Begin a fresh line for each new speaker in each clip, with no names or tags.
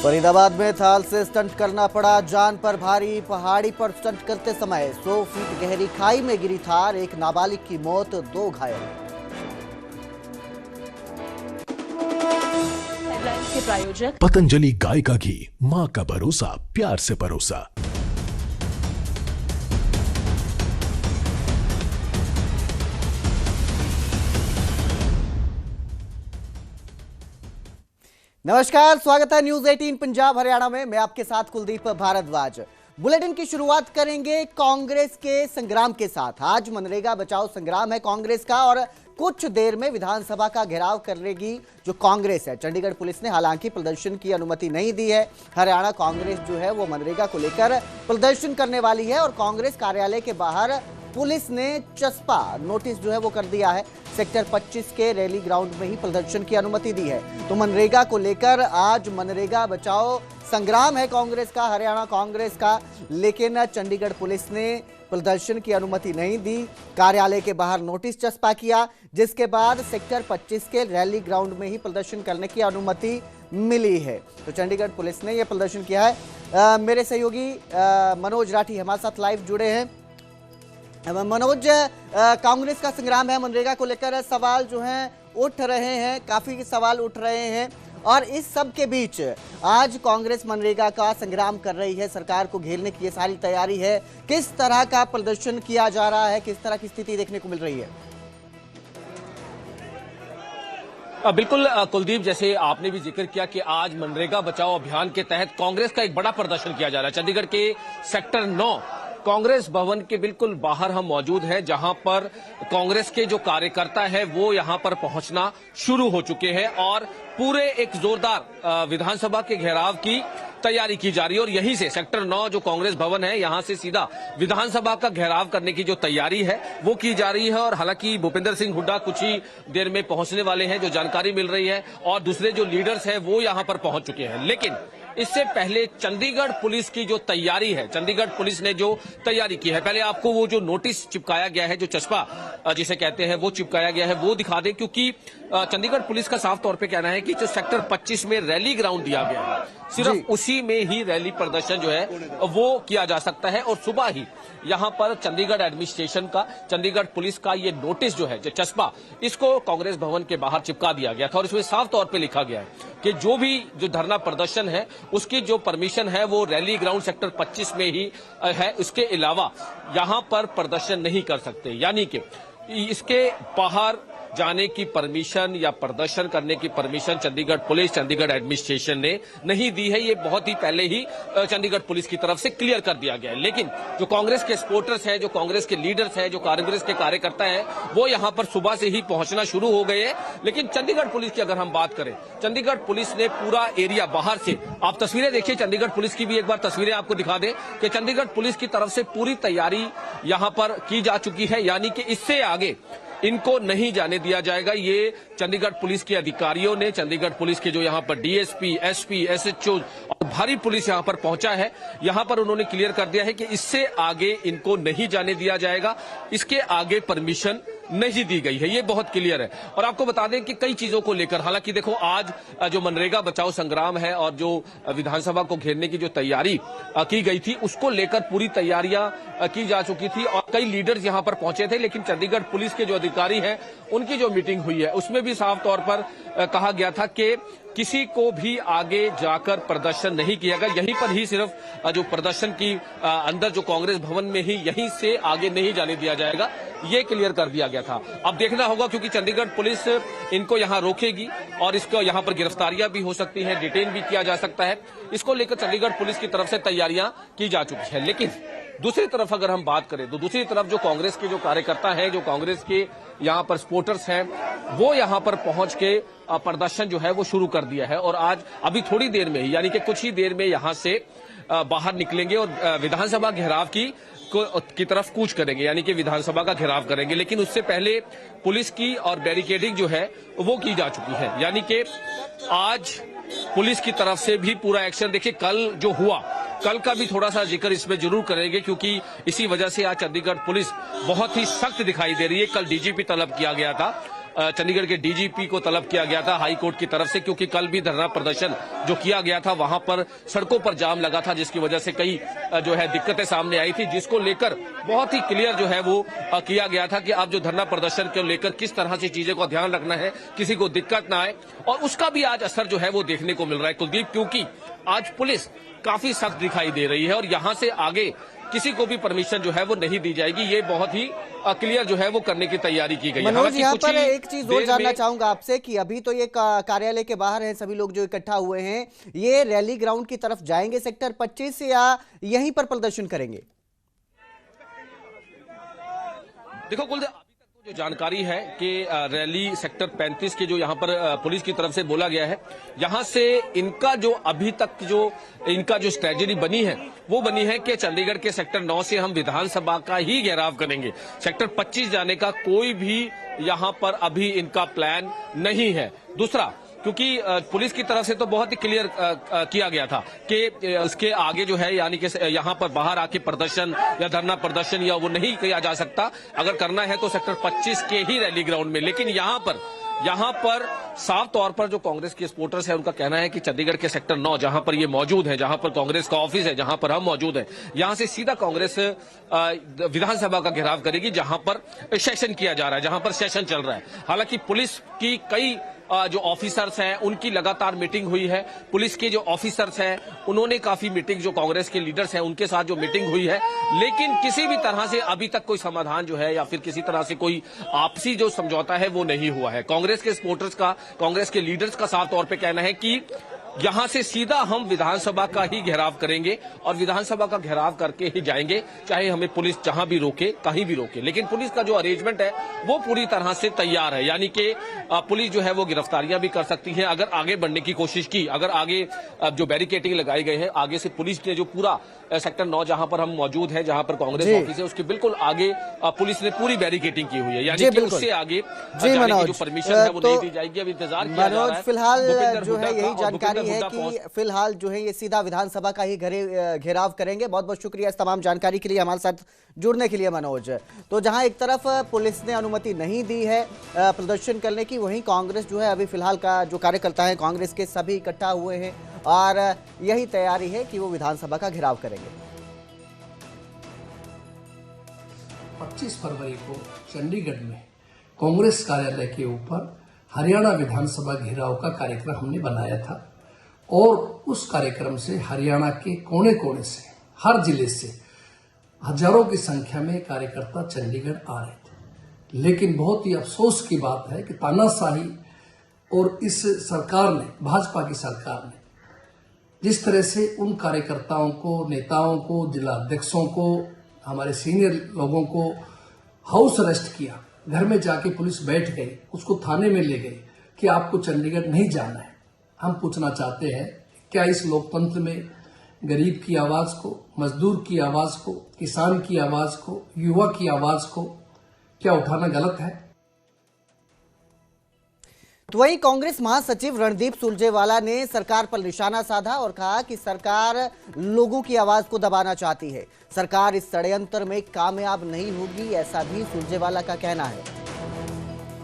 फरीदाबाद में थाल से स्टंट करना पड़ा, जान पर भारी। पहाड़ी पर स्टंट करते समय 100 फीट गहरी खाई में गिरी थार, एक नाबालिग की मौत, 2 घायल।
हेडलाइंस के प्रायोजक
पतंजलि गाय का घी, माँ का भरोसा, प्यार से परोसा।
नमस्कार, स्वागत है न्यूज 18 पंजाब हरियाणा में। मैं आपके साथ कुलदीप भारद्वाज। बुलेटिन की शुरुआत करेंगे कांग्रेस के संग्राम के साथ। आज मनरेगा बचाओ संग्राम है कांग्रेस का और कुछ देर में विधानसभा का घेराव करेगी जो कांग्रेस है। चंडीगढ़ पुलिस ने हालांकि प्रदर्शन की अनुमति नहीं दी है। हरियाणा कांग्रेस जो है वो मनरेगा को लेकर प्रदर्शन करने वाली है और कांग्रेस कार्यालय के बाहर पुलिस ने चस्पा नोटिस जो है वो कर दिया है। सेक्टर 25 के रैली ग्राउंड में ही प्रदर्शन की अनुमति दी है। तो मनरेगा को लेकर आज मनरेगा बचाओ संग्राम है कांग्रेस का, हरियाणा कांग्रेस का, लेकिन चंडीगढ़ पुलिस ने प्रदर्शन की अनुमति नहीं दी। कार्यालय के बाहर नोटिस चस्पा किया, जिसके बाद सेक्टर 25 के रैली ग्राउंड में ही प्रदर्शन करने की अनुमति मिली है। तो चंडीगढ़ पुलिस ने यह प्रदर्शन किया है। मेरे सहयोगी मनोज राठी हमारे साथ लाइव जुड़े हैं। मनोज, कांग्रेस का संग्राम है, मनरेगा को लेकर सवाल जो हैं उठ रहे हैं, काफी सवाल उठ रहे हैं और इस सब के बीच आज कांग्रेस मनरेगा का संग्राम कर रही है। सरकार को घेरने की ये सारी तैयारी है। किस तरह का प्रदर्शन किया जा रहा है, किस तरह की स्थिति देखने को मिल रही है?
बिल्कुल कुलदीप, जैसे आपने भी जिक्र किया कि आज मनरेगा बचाओ अभियान के तहत कांग्रेस का एक बड़ा प्रदर्शन किया जा रहा है। चंडीगढ़ के सेक्टर 9 कांग्रेस भवन के बिल्कुल बाहर हम मौजूद हैं, जहां पर कांग्रेस के जो कार्यकर्ता है वो यहां पर पहुंचना शुरू हो चुके हैं और पूरे एक जोरदार विधानसभा के घेराव की तैयारी की जा रही है। और यहीं से सेक्टर 9 जो कांग्रेस भवन है, यहां से सीधा विधानसभा का घेराव करने की जो तैयारी है वो की जा रही है। और हालांकि भूपेंद्र सिंह हुड्डा कुछ ही देर में पहुंचने वाले हैं, जो जानकारी मिल रही है, और दूसरे जो लीडर्स हैं वो यहां पर पहुंच चुके हैं। लेकिन इससे पहले चंडीगढ़ पुलिस की जो तैयारी है, चंडीगढ़ पुलिस ने जो तैयारी की है, पहले आपको वो जो नोटिस चिपकाया गया है, जो चस्पा जिसे कहते हैं वो चिपकाया गया है, वो दिखा दें। क्योंकि चंडीगढ़ पुलिस का साफ तौर पे कहना है कि जो सेक्टर 25 में रैली ग्राउंड दिया गया है, सिर्फ उसी में ही रैली प्रदर्शन जो है वो किया जा सकता है। और सुबह ही यहां पर चंडीगढ़ एडमिनिस्ट्रेशन का, चंडीगढ़ पुलिस का ये नोटिस जो है, जो चस्पा, इसको कांग्रेस भवन के बाहर चिपका दिया गया था और इसमें साफ तौर पे लिखा गया है कि जो भी जो धरना प्रदर्शन है उसकी जो परमिशन है वो रैली ग्राउंड सेक्टर 25 में ही है, उसके अलावा यहां पर प्रदर्शन नहीं कर सकते। यानी कि इसके बाहर जाने की परमिशन या प्रदर्शन करने की permission Chandigarh police, Chandigarh administration ने नहीं दी है। ये बहुत ही पहले ही चंडीगढ़ पुलिस की तरफ से क्लियर कर दिया गया है। लेकिन जो कांग्रेस के सपोर्टर्स हैं, जो कांग्रेस के लीडर्स हैं, जो कांग्रेस के कार्यकर्ता हैं, वो यहां पर सुबह से ही पहुंचना शुरू हो गए हैं। लेकिन चंडीगढ़ पुलिस की अगर हम बात करें, चंडीगढ़ पुलिस ने पूरा एरिया बाहर से, आप तस्वीरें देखिए चंडीगढ़ पुलिस की भी, एक बार तस्वीरें आपको दिखा दें कि चंडीगढ़ पुलिस की तरफ से पूरी तैयारी यहां पर की जा चुकी है। यानी कि इससे आगे इनको नहीं जाने दिया जाएगा। ये चंडीगढ़ पुलिस के अधिकारियों ने, चंडीगढ़ पुलिस के जो यहां पर डीएसपी, एसपी, एसएचओ और भारी पुलिस यहां पर पहुंचा है, यहां पर उन्होंने क्लियर कर दिया है कि इससे आगे इनको नहीं जाने दिया जाएगा, इसके आगे परमिशन नहीं दी गई है। ये बहुत क्लियर है। और आपको बता दें कि कई चीजों को लेकर, हालांकि देखो आज जो मनरेगा बचाओ संग्राम है और जो विधानसभा को घेरने की जो तैयारी की गई थी, उसको लेकर पूरी तैयारियां की जा चुकी थी और कई लीडर्स यहां पर पहुंचे थे। लेकिन चंडीगढ़ पुलिस के जो अधिकारी हैं, उनकी जो मीटिंग हुई है उसमें भी साफ तौर पर कहा गया था कि किसी को भी आगे जाकर प्रदर्शन नहीं किया गया। यहीं पर ही सिर्फ जो प्रदर्शन की अंदर जो कांग्रेस भवन में ही, यहीं से आगे नहीं जाने दिया जाएगा, ये क्लियर कर दिया गया था। अब देखना होगा, क्योंकि चंडीगढ़ पुलिस इनको यहां रोकेगी और इसको यहां पर गिरफ्तारियां भी हो सकती हैं, डिटेन भी किया जा सकता है। इसको लेकर चंडीगढ़ पुलिस की तरफ से तैयारियां की जा चुकी है। लेकिन दूसरी तरफ अगर हम बात करें तो दूसरी तरफ जो कांग्रेस के जो कार्यकर्ता हैं, जो कांग्रेस के यहां पर सपोर्टर्स हैं, वो यहां पर पहुंच के प्रदर्शन जो है वो शुरू कर दिया है। और आज अभी थोड़ी देर में ही, यानी कि कुछ ही देर में यहां से बाहर निकलेंगे और विधानसभा घेराव की तरफ कूच करेंगे, यानी कि विधानसभा का घेराव करेंगे। लेकिन उससे पहले पुलिस की और बैरिकेडिंग जो है वो की जा चुकी है। यानी कि आज पुलिस की तरफ से भी पूरा एक्शन, देखिए कल जो हुआ, कल का भी थोड़ा सा जिक्र इसमें जरूर करेंगे, क्योंकि इसी वजह से आज चंडीगढ़ पुलिस बहुत ही सख्त दिखाई दे रही है। कल डीजीपी तलब किया गया था चंडीगढ़ के डीजीपी को तलब किया गया था हाई कोर्ट की तरफ से, क्योंकि कल भी धरना प्रदर्शन जो किया गया था वहां पर सड़कों पर जाम लगा था, जिसकी वजह से कई जो है दिक्कतें सामने आई थी, जिसको लेकर बहुत ही क्लियर जो है वो किया गया था कि अब जो धरना प्रदर्शन को लेकर किस तरह से चीजें को ध्यान रखना है, किसी को दिक्कत ना आए। और उसका भी आज असर जो है वो देखने को मिल रहा है कुलदीप, क्योंकि आज पुलिस काफी सख्त दिखाई दे रही है और यहां से आगे किसी को भी परमिशन जो है वो नहीं दी जाएगी। ये बहुत ही क्लियर जो है वो करने की तैयारी की गई है।
मनोज, यहाँ पर एक चीज और जानना चाहूंगा आपसे कि अभी तो ये कार्यालय के बाहर हैं सभी लोग जो इकट्ठा हुए हैं, ये रैली ग्राउंड की तरफ जाएंगे सेक्टर 25 या यहीं पर प्रदर्शन करेंगे?
देखो कुलदीप, जो जानकारी है कि रैली सेक्टर 35 के जो यहां पर पुलिस की तरफ से बोला गया है, यहां से इनका जो अभी तक जो इनका जो स्ट्रेटजी बनी है वो बनी है कि चंडीगढ़ के सेक्टर 9 से हम विधानसभा का ही घेराव करेंगे। सेक्टर 25 जाने का कोई भी यहां पर अभी इनका प्लान नहीं है। दूसरा, क्योंकि पुलिस की तरफ से तो बहुत ही क्लियर किया गया था कि उसके आगे जो है यानी कि यहां पर बाहर आके प्रदर्शन या धरना प्रदर्शन या वो नहीं किया जा सकता, अगर करना है तो सेक्टर 25 के ही रैली ग्राउंड में। लेकिन यहां पर साफ तौर पर जो कांग्रेस के सपोर्टर्स है उनका कहना है कि चंडीगढ़ के सेक्टर 9 जहां पर ये मौजूद है, जहां पर कांग्रेस का ऑफिस है, जहां पर हम मौजूद हैं, यहां से सीधा कांग्रेस विधानसभा का घेराव करेगी, जहां पर सेशन किया जा रहा है, जहां पर सेशन चल रहा है। हालांकि पुलिस की कई जो ऑफिसर्स हैं उनकी लगातार मीटिंग हुई है। पुलिस के जो ऑफिसर्स हैं उन्होंने काफी मीटिंग, जो कांग्रेस के लीडर्स हैं उनके साथ जो मीटिंग हुई है, लेकिन किसी भी तरह से अभी तक कोई समाधान जो है या फिर किसी तरह से कोई आपसी जो समझौता है वो नहीं हुआ है। कांग्रेस के सपोर्टर्स का, कांग्रेस के लीडर्स का साफ तौर पर कहना है कि यहां से सीधा हम विधानसभा का ही घेराव करेंगे और विधानसभा का घेराव करके ही जाएंगे, चाहे हमें पुलिस जहां भी रोके, कहीं भी रोके। लेकिन पुलिस का जो अरेंजमेंट है वो पूरी तरह से तैयार है, यानी कि पुलिस जो है वो गिरफ्तारियां भी कर सकती है अगर आगे बढ़ने की कोशिश की। अगर आगे जो बैरिकेडिंग लगाई गई है, आगे से पुलिस ने जो पूरा सेक्टर 9 जहां पर हम मौजूद है, जहां पर कांग्रेस ऑफिस है, उसके बिल्कुल आगे पुलिस ने पूरी बैरिकेडिंग की हुई है, यानी कि उससे आगे जाने की जो परमिशन है वो नहीं दी जाएगी। अब इंतजार किया जा रहा है।
फिलहाल जो है यही जानकारी है कि फिलहाल जो है ये सीधा विधानसभा का ही घेराव करेंगे। बहुत बहुत शुक्रिया इस तमाम जानकारी के लिए, हमारे साथ जुड़ने के लिए मनोज। तो जहां एक तरफ पुलिस ने अनुमति नहीं दी है प्रदर्शन करने की, वहीं कांग्रेस जो है अभी फिलहाल का जो कार्यकर्ता है कांग्रेस के सभी इकट्ठा हुए हैं और यही तैयारी है कि वो विधानसभा का घेराव करेंगे।
25 फरवरी को चंडीगढ़ में कांग्रेस कार्यालय के ऊपर हरियाणा विधानसभा घेराव का कार्यक्रम हमने बनाया था और उस कार्यक्रम से हरियाणा के कोने कोने से, हर जिले से हजारों की संख्या में कार्यकर्ता चंडीगढ़ आ रहे थे। लेकिन बहुत ही अफसोस की बात है कि तानाशाही और इस सरकार ने, भाजपा की सरकार ने जिस तरह से उन कार्यकर्ताओं को, नेताओं को, जिला अध्यक्षों को, हमारे सीनियर लोगों को हाउस अरेस्ट किया, घर में जाके पुलिस बैठ गई, उसको थाने में ले गई कि आपको चंडीगढ़ नहीं जाना है। हम पूछना चाहते हैं, क्या इस लोकतंत्र में गरीब की आवाज को, मजदूर की आवाज को, किसान की आवाज को, युवा की आवाज को क्या उठाना गलत है?
तो वहीं कांग्रेस महासचिव रणदीप सुरजेवाला ने सरकार पर निशाना साधा और कहा कि सरकार लोगों की आवाज को दबाना चाहती है, सरकार इस षड्यंत्र में कामयाब नहीं होगी, ऐसा भी सुरजेवाला का कहना है।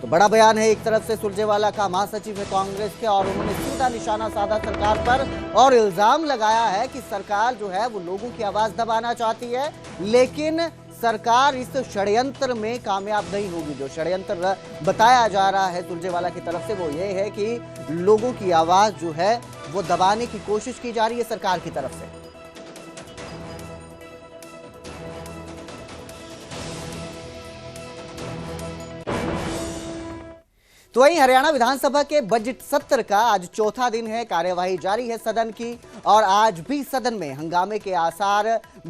तो बड़ा बयान है एक तरफ से सुरजेवाला का, महासचिव है कांग्रेस के, और उन्होंने सीधा निशाना साधा सरकार पर और इल्जाम लगाया है कि सरकार जो है वो लोगों की आवाज दबाना चाहती है, लेकिन सरकार इस षड्यंत्र में कामयाब नहीं होगी। जो षड्यंत्र बताया जा रहा है सुरजेवाला की तरफ से वो ये है कि लोगों की आवाज जो है वो दबाने की कोशिश की जा रही है सरकार की तरफ से। तो वहीं हरियाणा विधानसभा के बजट सत्र का आज चौथा दिन है, कार्यवाही जारी है सदन की और आज भी सदन में हंगामे के आसार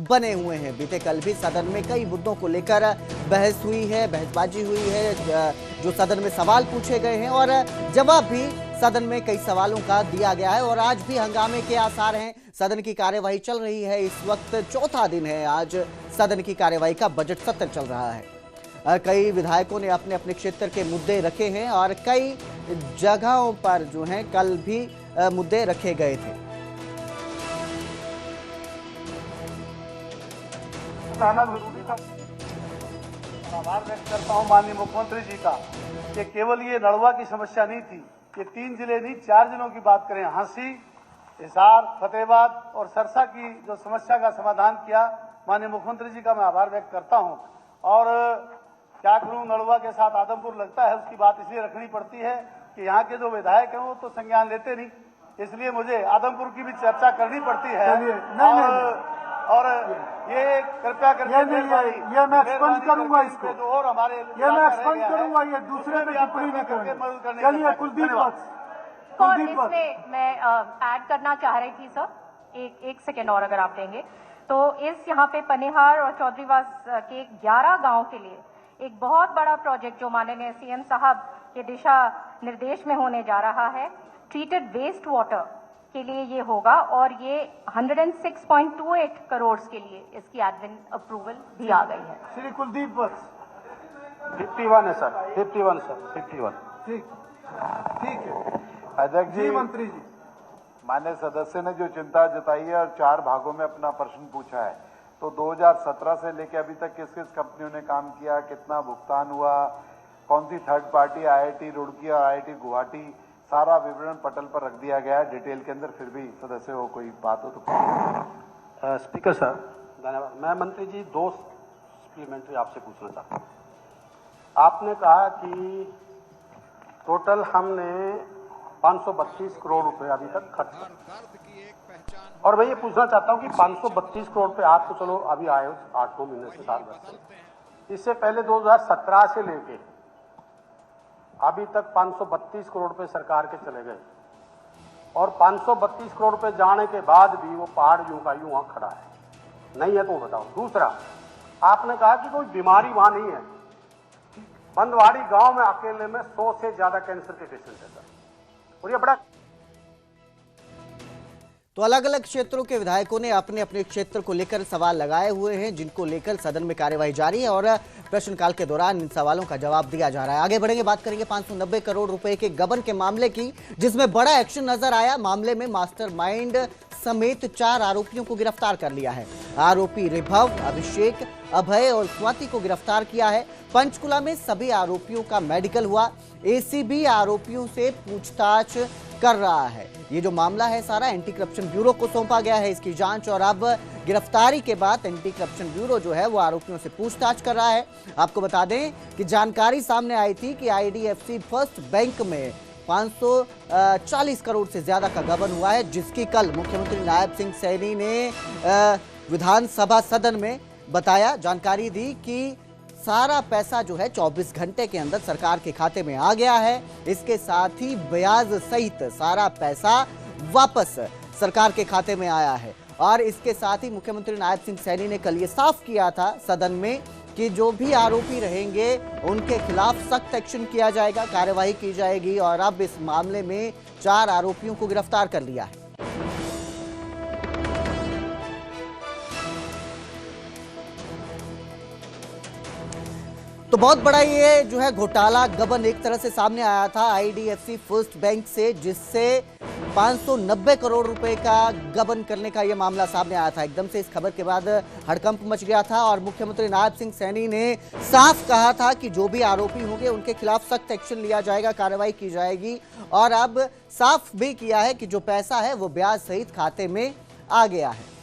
बने हुए हैं। बीते कल भी सदन में कई मुद्दों को लेकर बहस हुई है, बहसबाजी हुई है, जो सदन में सवाल पूछे गए हैं और जवाब भी सदन में कई सवालों का दिया गया है और आज भी हंगामे के आसार हैं। सदन की कार्यवाही चल रही है, इस वक्त चौथा दिन है आज सदन की कार्यवाही का, बजट सत्र चल रहा है। कई विधायकों ने अपने अपने क्षेत्र के मुद्दे रखे हैं और कई जगहों पर जो हैं कल भी मुद्दे रखे गए थे।
आभार व्यक्त करता हूं माननीय मुख्यमंत्री जी का कि केवल ये नड़वा की समस्या नहीं थी, ये 3 जिले नहीं 4 जिलों की बात करें, हांसी, हिसार, फतेहाबाद और सरसा की जो समस्या का समाधान किया, माननीय मुख्यमंत्री जी का मैं आभार व्यक्त करता हूं। और क्या करूं, नड़वा के साथ आदमपुर लगता है, उसकी बात इसलिए रखनी पड़ती है कि यहाँ के जो विधायक हैं वो तो संज्ञान लेते नहीं, इसलिए मुझे आदमपुर की भी चर्चा करनी पड़ती है। और ये कृपया करके
ये मैं एक्सपंज करूंगा इसको,
जो और हमारे
ये मैं एक्सपंज करूंगा, ये दूसरे पे टिप्पणी नहीं करूंगा। चलिए कुलदीप
इसमें मैं ऐड करना चाह रही थी सर, एक सेकेंड और अगर आप देंगे तो इस यहाँ पे पनिहार और चौधरीवास के 11 गांव के लिए एक बहुत बड़ा प्रोजेक्ट जो माननीय सीएम साहब के दिशा निर्देश में होने जा रहा है, ट्रीटेड वेस्ट वाटर के लिए ये होगा और ये 106.28 करोड़ के लिए इसकी एडमिन अप्रूवल भी आ गई है।
श्री कुलदीप बस
51 है सर, 51 सर, 51।
ठीक है
अध्यक्ष जी,
मंत्री जी,
माननीय सदस्य ने जो चिंता जताई है और 4 भागों में अपना प्रश्न पूछा है, तो 2017 से लेकर अभी तक किस किस कंपनियों ने काम किया, कितना भुगतान हुआ, कौन सी थर्ड पार्टी, IIT रुड़की और IIT गुवाहाटी, सारा विवरण पटल पर रख दिया गया है डिटेल के अंदर। फिर भी सदस्य को कोई बात हो तो
स्पीकर साहब धन्यवाद। मैं मंत्री जी 2 सप्लीमेंट्री आपसे पूछना चाहता हूँ। आपने कहा कि टोटल हमने 532 करोड़ रुपए अभी तक खर्च किया, और मैं ये पूछना चाहता हूँ कि 532 करोड़ रुपए आप तो चलो अभी आए हो 8-9 महीने से, साल भर से, इससे पहले 2017 से लेके अभी तक 532 करोड़ रुपए सरकार के चले गए, और 532 करोड़ रुपए जाने के बाद भी वो पहाड़ यूं का यूं वहां खड़ा है, नहीं है तो बताओ। दूसरा, आपने कहा कि कोई बीमारी वहां नहीं है, बंदवाड़ी गांव में अकेले में 100 से ज्यादा कैंसर के पेशेंट है सर, और ये बड़ा।
तो अलग अलग क्षेत्रों के विधायकों ने अपने अपने क्षेत्र को लेकर सवाल लगाए हुए हैं, जिनको लेकर सदन में कार्यवाही जारी है और प्रश्नकाल के दौरान इन सवालों का जवाब दिया जा रहा है। आगे बढ़ेंगे, बात करेंगे 590 करोड़ रुपए के गबन के मामले की, जिसमें बड़ा एक्शन नजर आया। मामले में मास्टरमाइंड समेत 4 आरोपियों को गिरफ्तार कर लिया है। आरोपी रिभव, अभिषेक, अभय और स्वाति को गिरफ्तार किया है। पंचकुला में सभी आरोपियों का मेडिकल हुआ। एसीबी आरोपियों से पूछताछ कर रहा है। ये जो मामला है सारा एंटी करप्शन ब्यूरो को सौंपा गया है इसकी जांच, और अब गिरफ्तारी के बाद एंटी करप्शन ब्यूरो जो है वो आरोपियों से पूछताछ कर रहा है। आपको बता दें कि जानकारी सामने आई थी कि IDFC फर्स्ट बैंक में 540 करोड़ से ज्यादा का गबन हुआ है, जिसकी कल मुख्यमंत्री नायब सिंह सैनी ने विधानसभा सदन में बताया, जानकारी दी कि सारा पैसा जो है 24 घंटे के अंदर सरकार के खाते में आ गया है। इसके साथ ही ब्याज सहित सारा पैसा वापस सरकार के खाते में आया है। और इसके साथ ही मुख्यमंत्री नायब सिंह सैनी ने कल ये साफ किया था सदन में कि जो भी आरोपी रहेंगे उनके खिलाफ सख्त एक्शन किया जाएगा, कार्यवाही की जाएगी। और अब इस मामले में 4 आरोपियों को गिरफ्तार कर लिया है। तो बहुत बड़ा ये जो है घोटाला गबन एक तरह से सामने आया था IDFC फर्स्ट बैंक से, जिससे 590 करोड़ रुपए का गबन करने का ये मामला सामने आया था। एकदम से इस खबर के बाद हड़कंप मच गया था और मुख्यमंत्री नायब सिंह सैनी ने साफ कहा था कि जो भी आरोपी होंगे उनके खिलाफ सख्त एक्शन लिया जाएगा, कार्रवाई की जाएगी। और अब साफ भी किया है कि जो पैसा है वो ब्याज सहित खाते में आ गया है।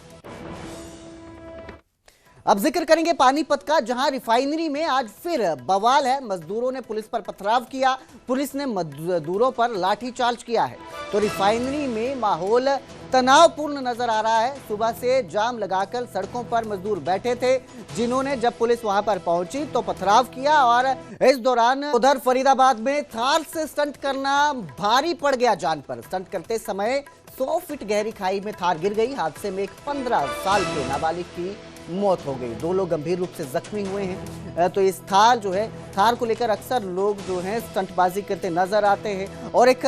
अब जिक्र करेंगे पानीपत का, जहां रिफाइनरी में आज फिर बवाल है। मजदूरों ने पुलिस पर पथराव किया, पुलिस ने मजदूरों पर लाठीचार्ज किया है। तो रिफाइनरी में माहौल तनावपूर्ण नजर आ रहा है। सुबह से जाम लगाकर सड़कों पर मजदूर बैठे थे, जिन्होंने जब पुलिस वहां पर पहुंची तो पथराव किया। और इस दौरान उधर फरीदाबाद में थार से स्टंट करना भारी पड़ गया जान पर। स्टंट करते समय 100 फीट गहरी खाई में थार गिर गई। हादसे में एक 15 साल के नाबालिग की मौत हो गई। 2 लोग गंभीर रूप से जख्मी हुए हैं। तो इस थार जो है, थार को लेकर अक्सर लोग जो हैं स्टंटबाजी करते नजर आते हैं। और एक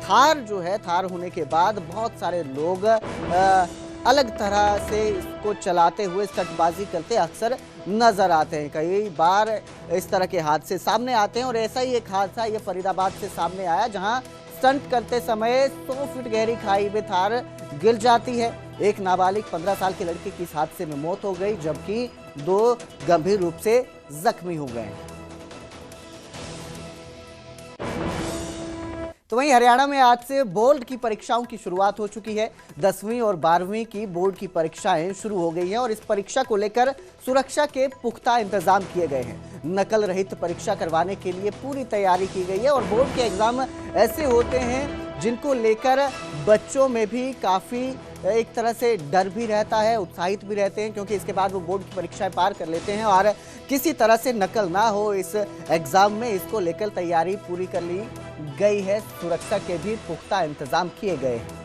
थार जो है, थार होने के बाद बहुत सारे लोग अलग तरह से इसको चलाते हुए स्टंटबाजी करते अक्सर नजर आते हैं। कई बार इस तरह के हादसे सामने आते हैं और ऐसा ही एक हादसा ये फरीदाबाद से सामने आया, जहां स्टंट करते समय 100 फीट गहरी खाई में थार गिर जाती है। एक नाबालिग 15 साल के लड़के की इस हादसे में मौत हो गई, जबकि 2 गंभीर रूप से जख्मी हो गए। तो वहीं हरियाणा में आज से बोर्ड की परीक्षाओं की शुरुआत हो चुकी है। 10वीं और 12वीं की बोर्ड की परीक्षाएं शुरू हो गई हैं और इस परीक्षा को लेकर सुरक्षा के पुख्ता इंतजाम किए गए हैं। नकल रहित परीक्षा करवाने के लिए पूरी तैयारी की गई है और बोर्ड के एग्जाम ऐसे होते हैं जिनको लेकर बच्चों में भी काफी एक तरह से डर भी रहता है, उत्साहित भी रहते हैं, क्योंकि इसके बाद वो बोर्ड की परीक्षाएं पार कर लेते हैं और किसी तरह से नकल ना हो इस एग्जाम में, इसको लेकर तैयारी पूरी कर ली गई है। सुरक्षा के भी पुख्ता इंतजाम किए गए हैं।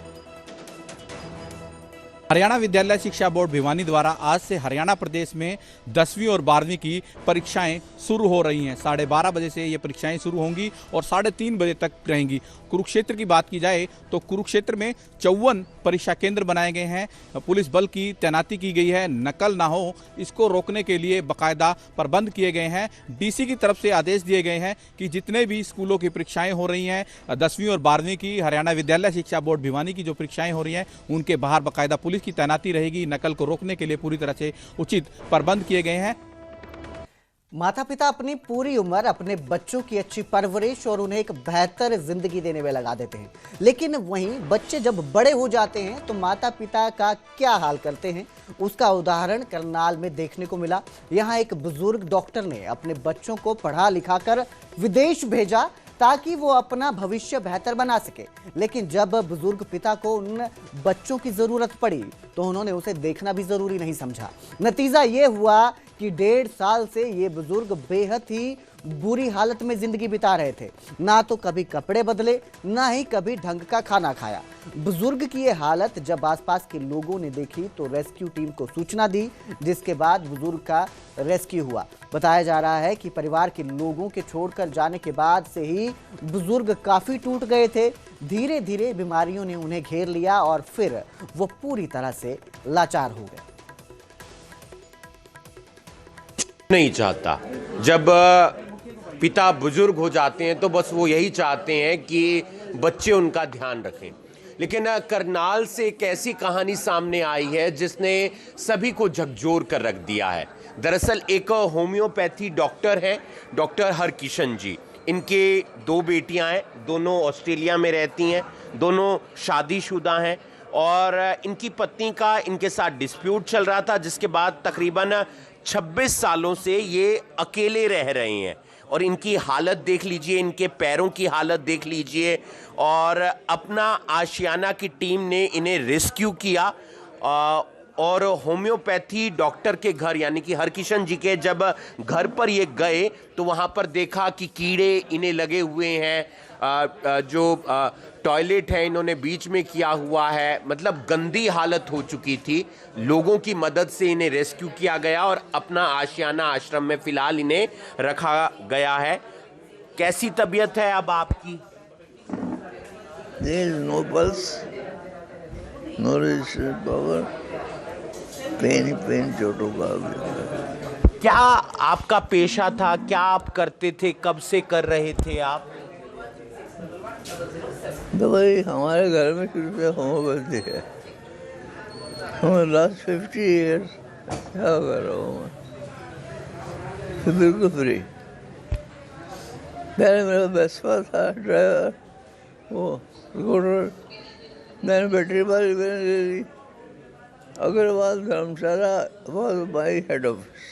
हरियाणा विद्यालय शिक्षा बोर्ड भिवानी द्वारा आज से हरियाणा प्रदेश में 10वीं और 12वीं की परीक्षाएं शुरू हो रही हैं। 12:30 बजे से ये परीक्षाएं शुरू होंगी और 3:30 बजे तक रहेंगी। कुरुक्षेत्र की बात की जाए तो कुरुक्षेत्र में 54 परीक्षा केंद्र बनाए गए हैं। पुलिस बल की तैनाती की गई है। नकल ना हो इसको रोकने के लिए बाकायदा प्रबंध किए गए हैं। डीसी की तरफ से आदेश दिए गए हैं कि जितने भी स्कूलों की परीक्षाएं हो रही हैं, 10वीं और 12वीं की हरियाणा विद्यालय शिक्षा बोर्ड भिवानी की जो परीक्षाएं हो रही हैं, उनके बाहर बाकायदा पुलिस की तैनाती रहेगी। नकल को रोकने के लिए पूरी तरह से उचित प्रबंध किए गए हैं।
माता पिता अपनी पूरी उम्र अपने बच्चों की अच्छी परवरिश और उन्हें एक बेहतर जिंदगी देने में लगा देते हैं, लेकिन वहीं बच्चे जब बड़े हो जाते हैं तो माता पिता का क्या हाल करते हैं, उसका उदाहरण करनाल में देखने को मिला। यहाँ एक बुजुर्ग डॉक्टर ने अपने बच्चों को पढ़ा लिखाकर विदेश भेजा ताकि वो अपना भविष्य बेहतर बना सके, लेकिन जब बुजुर्ग पिता को उन बच्चों की जरूरत पड़ी तो उन्होंने उसे देखना भी जरूरी नहीं समझा। नतीजा ये हुआ कि 1.5 साल से ये बुजुर्ग बेहद ही बुरी हालत में जिंदगी बिता रहे थे। ना तो कभी कपड़े बदले, ना ही कभी ढंग का खाना खाया। बुजुर्ग की ये हालत जब आसपास के लोगों ने देखी तो रेस्क्यू टीम को सूचना दी, जिसके बाद बुजुर्ग का रेस्क्यू हुआ। बताया जा रहा है कि परिवार के लोगों के छोड़कर जाने के बाद से ही बुजुर्ग काफी टूट गए थे। धीरे धीरे बीमारियों ने उन्हें घेर लिया और फिर वो पूरी तरह से लाचार हो गए।
नहीं चाहता, जब पिता बुजुर्ग हो जाते हैं तो बस वो यही चाहते हैं कि बच्चे उनका ध्यान रखें। लेकिन करनाल से एक ऐसी कहानी सामने आई है जिसने सभी को झकझोर कर रख दिया है। दरअसल एक होम्योपैथी डॉक्टर है, डॉक्टर हरकिशन जी। इनके 2 बेटियां हैं, दोनों ऑस्ट्रेलिया में रहती हैं, दोनों शादीशुदा हैं और इनकी पत्नी का इनके साथ डिस्प्यूट चल रहा था, जिसके बाद तकरीबन 26 सालों से ये अकेले रह रहे हैं। और इनकी हालत देख लीजिए, इनके पैरों की हालत देख लीजिए। और अपना आशियाना की टीम ने इन्हें रेस्क्यू किया और होम्योपैथी डॉक्टर के घर यानी कि हरकिशन जी के जब घर पर ये गए तो वहाँ पर देखा कि कीड़े इन्हें लगे हुए हैं। जो टॉयलेट है इन्होंने बीच में किया हुआ है, मतलब गंदी हालत हो चुकी थी। लोगों की मदद से इन्हें रेस्क्यू किया गया और अपना आशियाना आश्रम में फिलहाल इन्हें रखा गया है। कैसी तबीयत है अब आपकी?
No pulse, no resistance power, pain चोटों का।
क्या आपका पेशा था, क्या आप करते थे, कब से कर रहे थे आप?
तो भाई हमारे घर में शुरू से होम्योपैथी है। लास्ट 50 ईयर्स क्या कर रहा हूँ मैं, बिल्कुल फ्री। पहले मेरा वेस्पा था ड्राइवर, वो स्कूटर, मैंने बैटरी वाली ले ली। अग्रवाल धर्मशाला was my head office।